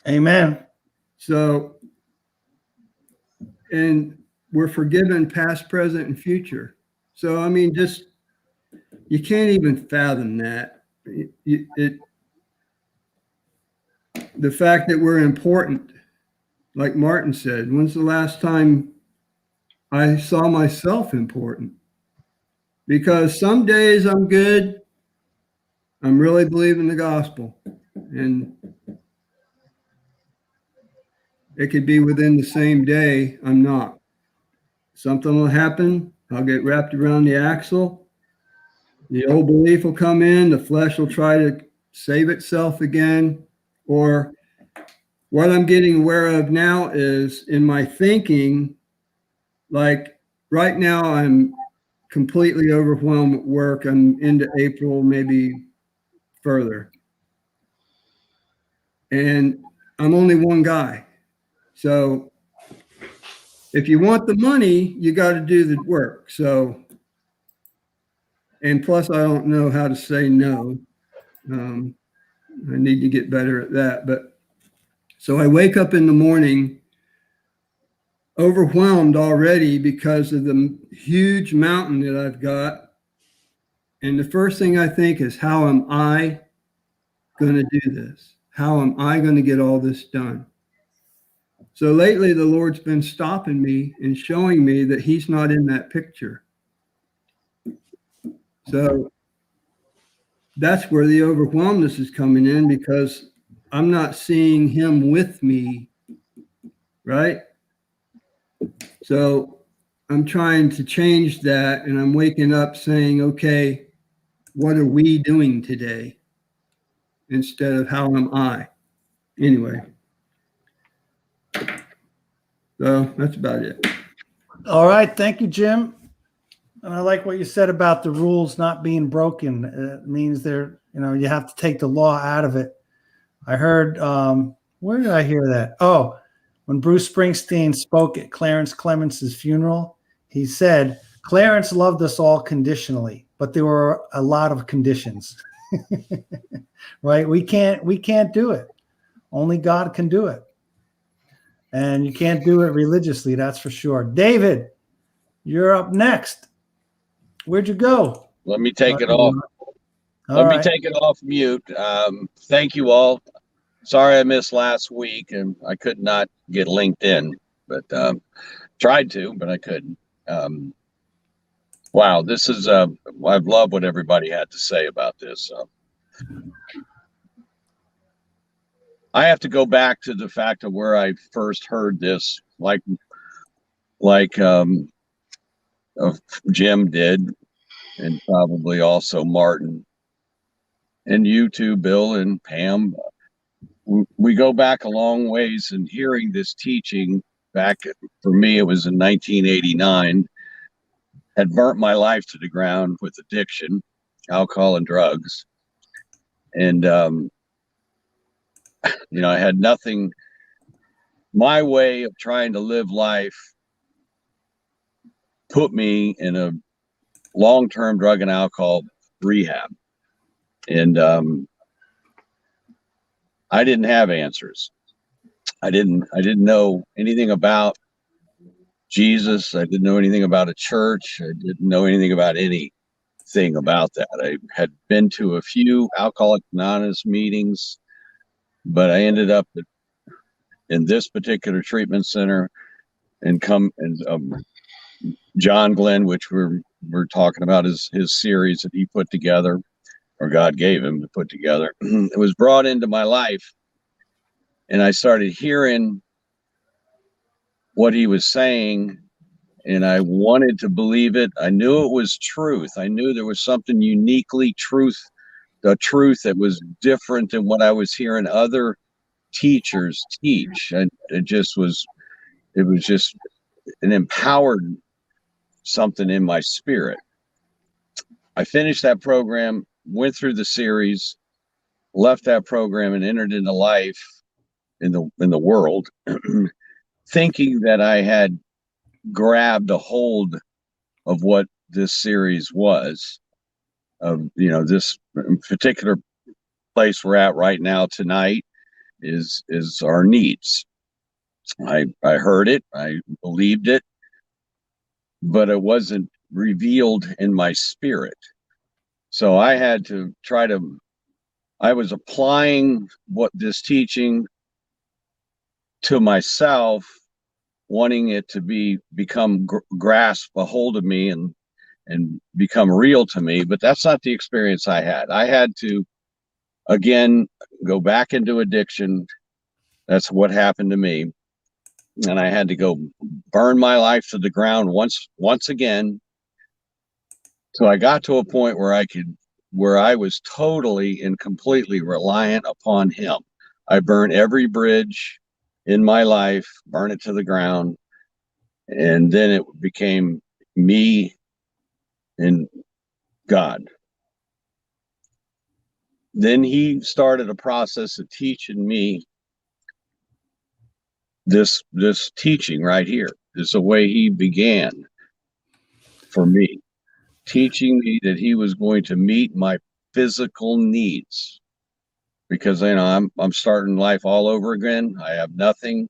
A: Amen.
C: So, and we're forgiven past, present, and future. So, I mean, just, you can't even fathom that. The fact that we're important, like Martin said, when's the last time I saw myself important? Because some days I'm good, I'm really believing the gospel, and it could be within the same day I'm not. Something will happen, I'll get wrapped around the axle, the old belief will come in, the flesh will try to save itself again. Or what I'm getting aware of now is in my thinking, like right now I'm completely overwhelmed at work. I'm into April, maybe further. And I'm only one guy. So if you want the money, you got to do the work. So, and plus I don't know how to say no. I need to get better at that. But so I wake up in the morning overwhelmed already because of the huge mountain that I've got. And the first thing I think is, how am I going to do this? How am I going to get all this done? So lately, the Lord's been stopping me and showing me that He's not in that picture. So that's where the overwhelmness is coming in, because I'm not seeing Him with me, right? So I'm trying to change that, and I'm waking up saying, okay, what are we doing today? Instead of how am I? Anyway. So that's about it.
A: All right. Thank you, Jim. And I like what you said about the rules not being broken. It means you have to take the law out of it. I heard, where did I hear that? Oh, when Bruce Springsteen spoke at Clarence Clemence's funeral, he said, Clarence loved us all conditionally, but there were a lot of conditions, right? We can't do it. Only God can do it. And you can't do it religiously, that's for sure. David, you're up next. Where'd you go?
E: Let me take it off. Let me take it off mute. Thank you all. Sorry I missed last week and I could not get LinkedIn, but tried to, but I couldn't. Wow, this is I've loved what everybody had to say about this. I have to go back to the fact of where I first heard this, like Jim did, and probably also Martin, and you too, Bill and Pam. We go back a long ways, and hearing this teaching back, for me, it was in 1989, had burnt my life to the ground with addiction, alcohol and drugs. And, I had nothing. My way of trying to live life put me in a long-term drug and alcohol rehab. And I didn't have answers. I didn't know anything about Jesus. I didn't know anything about a church. I didn't know anything about anything about that. I had been to a few Alcoholics Anonymous meetings, but I ended up in this particular treatment center and John Glenn, which we're talking about his series that he put together, or God gave him to put together. It was brought into my life, and I started hearing what he was saying, and I wanted to believe it. I knew it was truth. I knew there was something uniquely the truth that was different than what I was hearing other teachers teach. And it was just an empowered something in my spirit. I finished that program, went through the series, left that program, and entered into life in the world, thinking that I had grabbed a hold of what this series was. This particular place we're at right now tonight is our needs. I heard it, I believed it, but it wasn't revealed in my spirit. So I had to I was applying what this teaching to myself, wanting it to become grasp a hold of me and become real to me. But that's not the experience I had. I had to, again, go back into addiction. That's what happened to me. And I had to go burn my life to the ground once again. So I got to a point where I was totally and completely reliant upon him. I burned every bridge in my life, burn it to the ground. And then it became me and God. Then he started a process of teaching me this teaching right here. This is the way he began for me, teaching me that he was going to meet my physical needs, because I'm starting life all over again. I have nothing,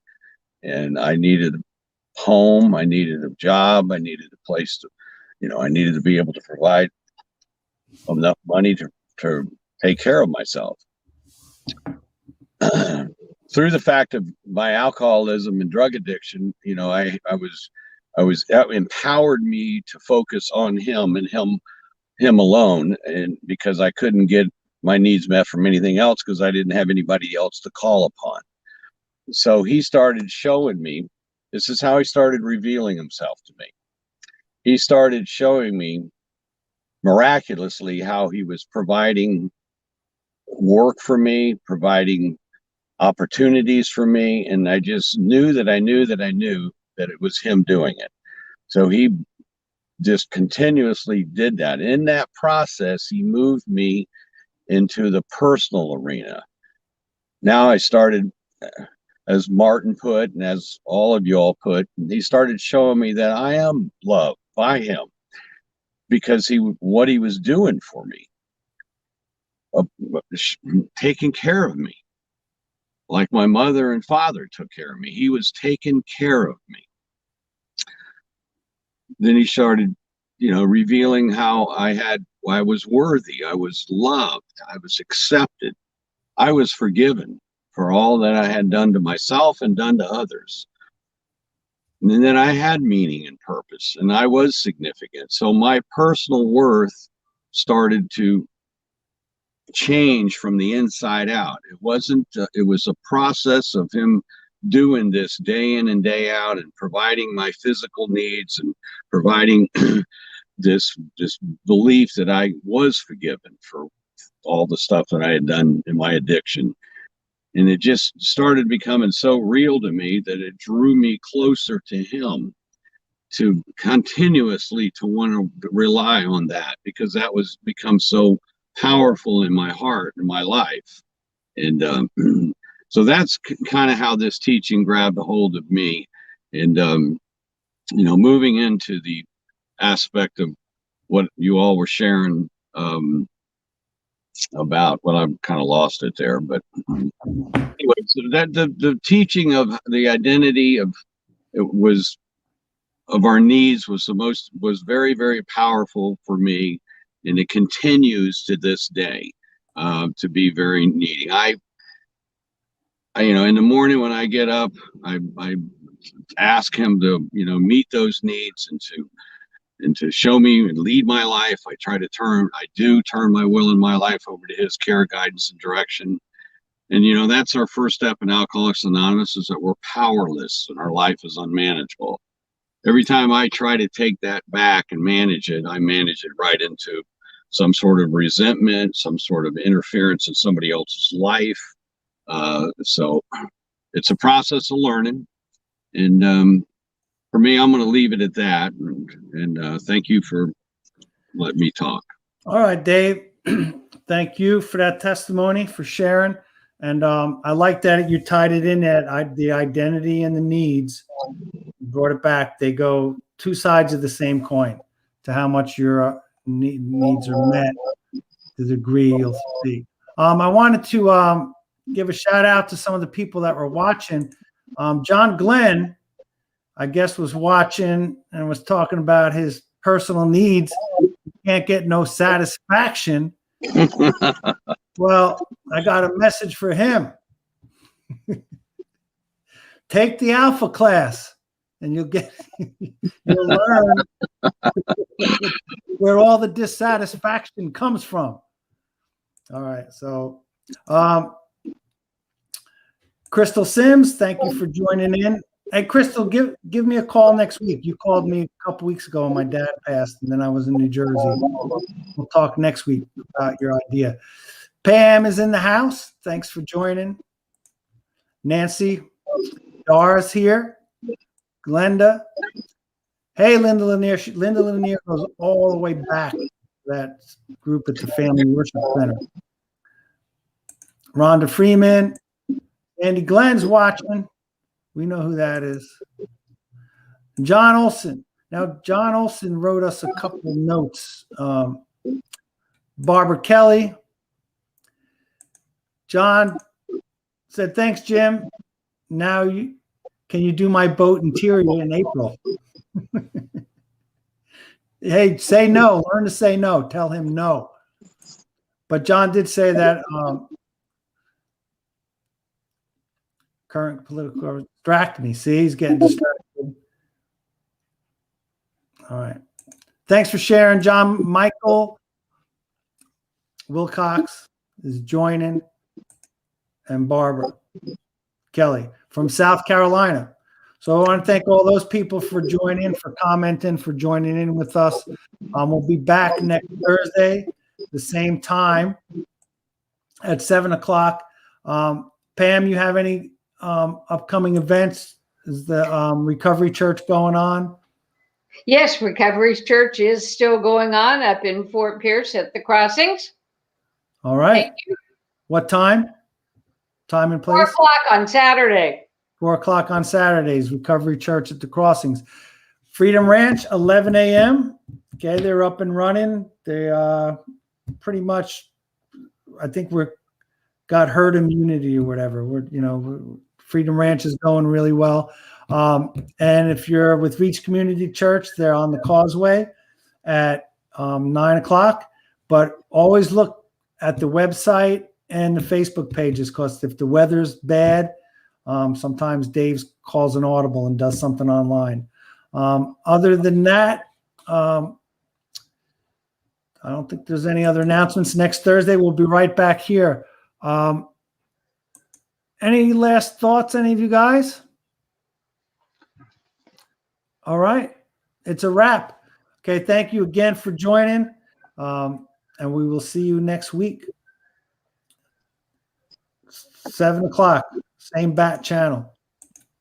E: and I needed a home, I needed a job, I needed a place to, I needed to be able to provide enough money to take care of myself. Through the fact of my alcoholism and drug addiction, I was that empowered me to focus on him and him alone, and because I couldn't get my needs met from anything else, because I didn't have anybody else to call upon. So he started showing me, this is how he started revealing himself to me. He started showing me miraculously how he was providing work for me, providing opportunities for me, and I just knew that it was him doing it. So he just continuously did that. In that process, he moved me into the personal arena. Now I started, as Martin put, and as all of you all put, he started showing me that I am loved by him, because what he was doing for me, taking care of me, like my mother and father took care of me. He was taking care of me. Then he started, revealing how I was worthy, I was loved, I was accepted, I was forgiven for all that I had done to myself and done to others. And then I had meaning and purpose, and I was significant. So my personal worth started to change from the inside out. It was a process of him doing this day in and day out, and providing my physical needs, and providing this belief that I was forgiven for all the stuff that I had done in my addiction. And it just started becoming so real to me that it drew me closer to him, to continuously to want to rely on that, because that was become so powerful in my heart and my life. And so that's kind of how this teaching grabbed a hold of me. And moving into the aspect of what you all were sharing about, well, I've kind of lost it there, but anyway, so that the teaching of the identity of our needs was very, very powerful for me, and it continues to this day to be very needy. I in the morning when I get up, I ask him to meet those needs, and to show me and lead my life. I turn my will and my life over to his care, guidance, and direction. And that's our first step in Alcoholics Anonymous, is that we're powerless and our life is unmanageable. Every time I try to take that back and manage it, I manage it right into some sort of resentment, some sort of interference in somebody else's life. So it's a process of learning. And for me, I'm going to leave it at that. And thank you for letting me talk.
A: All right, Dave. Thank you for that testimony, for sharing. And I like that you tied it in at the identity and the needs. You brought it back. They go two sides of the same coin, to how much your needs are met, the degree you'll see. I wanted to give a shout out to some of the people that were watching. John Glenn I guess, was watching and was talking about his personal needs. He can't get no satisfaction. Well, I got a message for him. Take the alpha class and you'll learn where all the dissatisfaction comes from. All right. So, Crystal Sims, thank you for joining in. Hey, Crystal, give me a call next week. You called me a couple weeks ago and my dad passed, and then I was in New Jersey. We'll talk next week about your idea. Pam is in the house. Thanks for joining. Nancy, Dara's here. Glenda. Hey, Linda Lanier. Linda Lanier goes all the way back to that group at the Family Worship Center. Rhonda Freeman. Andy Glenn's watching. We know who that is. John Olson. Now, John Olson wrote us a couple of notes. Barbara Kelly. John said, thanks, Jim. Now, can you do my boat interior in April? Hey, say no. Learn to say no. Tell him no. But John did say that current political distract me. See, he's getting distracted. All right. Thanks for sharing, John. Michael Wilcox is joining, and Barbara Kelly from South Carolina. So I want to thank all those people for joining, for commenting, for joining in with us. We'll be back next Thursday, the same time at 7 o'clock. Pam, you have any upcoming events? Is the Recovery Church going on?
D: Yes, Recovery Church is still going on up in Fort Pierce at the Crossings.
A: All right.
D: Thank you.
A: What time? Time and
D: 4
A: place?
D: o'clock on Saturday.
A: 4 o'clock on Saturdays, Recovery Church at the Crossings. Freedom Ranch, 11 a.m. Okay, they're up and running. They pretty much, I think got herd immunity or whatever. Freedom Ranch is going really well. And if you're with Reach Community Church, they're on the Causeway at 9 o'clock. But always look at the website and the Facebook pages, because if the weather's bad, sometimes Dave calls an audible and does something online. Other than that, I don't think there's any other announcements. Next Thursday, we'll be right back here. Any last thoughts, any of you guys? All right. It's a wrap. Okay. Thank you again for joining. And we will see you next week. 7 o'clock, same bat channel.